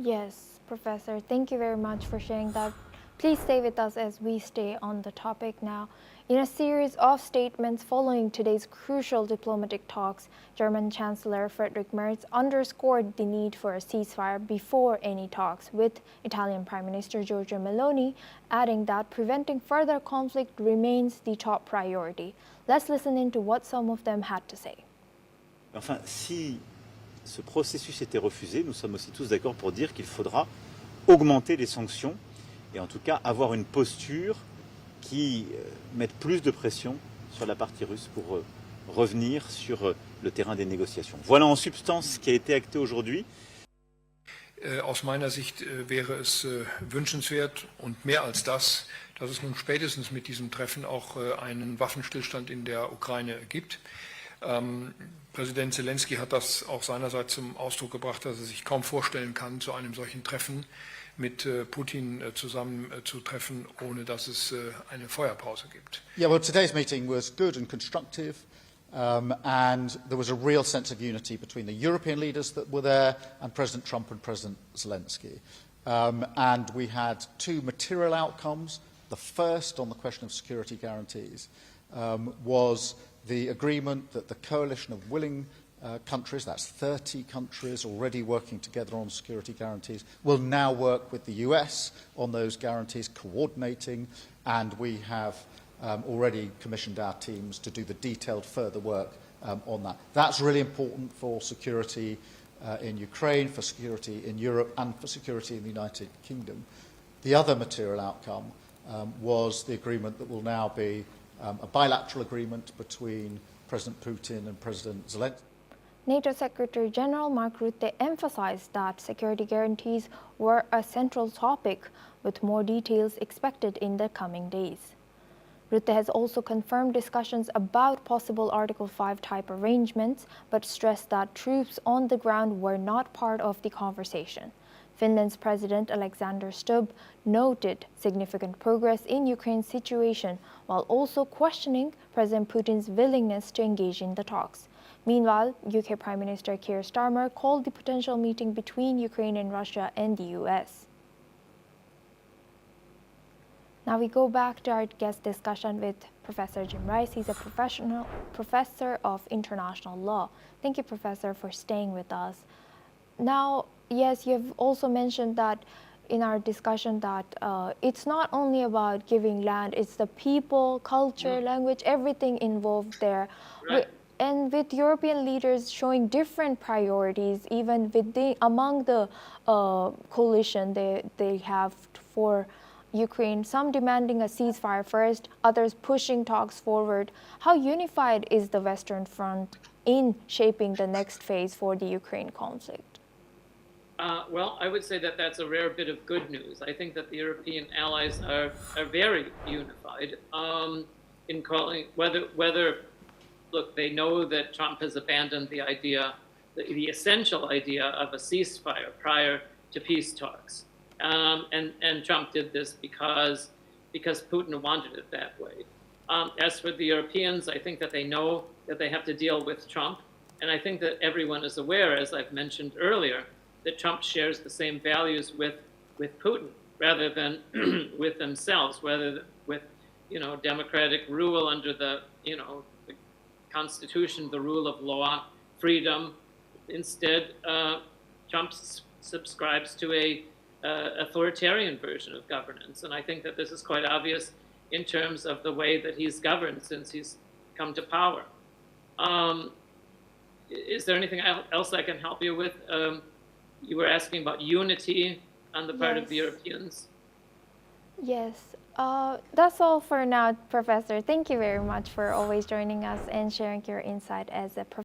Yes, Professor, thank you very much for sharing that. Please stay with us as we stay on the topic now. In a series of statements following today's crucial diplomatic talks, German Chancellor Friedrich Merz underscored the need for a ceasefire before any talks with Italian Prime Minister Giorgia Meloni, adding that preventing further conflict remains the top priority. Let's listen into what some of them had to say. Enfin, si ce processus était refusé, nous sommes aussi tous d'accord pour dire qu'il faudra augmenter les sanctions et en tout cas avoir une posture qui mette plus de pression sur la partie russe pour revenir sur le terrain des négociations. Voilà en substance ce qui a été acté aujourd'hui. Aus meiner Sicht wäre es wünschenswert und mehr als das, dass es nun spätestens mit diesem Treffen auch einen Waffenstillstand in der Ukraine gibt. Präsident Zelensky hat das auch seinerseits zum Ausdruck gebracht, dass er sich kaum vorstellen kann, zu einem solchen Treffen mit Putin zusammenzutreffen, ohne dass es eine Feuerpause gibt. Yeah, well, today's meeting was good and constructive, and there was a real sense of unity between the European leaders that were there and President Trump and President Zelensky. And we had two material outcomes. The first, on the question of security guarantees, was the agreement that the coalition of willing countries, that's 30 countries already working together on security guarantees, will now work with the US on those guarantees, coordinating, and we have already commissioned our teams to do the detailed further work on that. That's really important for security in Ukraine, for security in Europe, and for security in the United Kingdom. The other material outcome was the agreement that will now be a bilateral agreement between President Putin and President Zelensky. NATO Secretary General Mark Rutte emphasized that security guarantees were a central topic, with more details expected in the coming days. Rutte has also confirmed discussions about possible Article 5 type arrangements, but stressed that troops on the ground were not part of the conversation. Finland's President Alexander Stubb noted significant progress in Ukraine's situation, while also questioning President Putin's willingness to engage in the talks. Meanwhile, UK Prime Minister Keir Starmer called the potential meeting between Ukraine and Russia and the US. Now we go back to our guest discussion with Professor Jim Rice. He's a professor of international law. Thank you, Professor, for staying with us. Now, yes, you've also mentioned that in our discussion that it's not only about giving land, it's the people, culture, language, everything involved there. Right. And with European leaders showing different priorities, even among the coalition they have for Ukraine, some demanding a ceasefire first, others pushing talks forward. How unified is the Western Front in shaping the next phase for the Ukraine conflict? Well, I would say that that's a rare bit of good news. I think that the European allies are very unified in calling whether look, they know that Trump has abandoned the idea, the essential idea of a ceasefire prior to peace talks. And Trump did this because Putin wanted it that way. As for the Europeans, I think that they know that they have to deal with Trump. And I think that everyone is aware, as I've mentioned earlier, that Trump shares the same values with Putin rather than with themselves, whether with, democratic rule under the, the Constitution, the rule of law, freedom. Instead, Trump subscribes to a authoritarian version of governance. And I think that this is quite obvious in terms of the way that he's governed since he's come to power. Is there anything else I can help you with? You were asking about unity on the part of the Europeans. Yes, that's all for now, Professor. Thank you very much for always joining us and sharing your insight as a professor.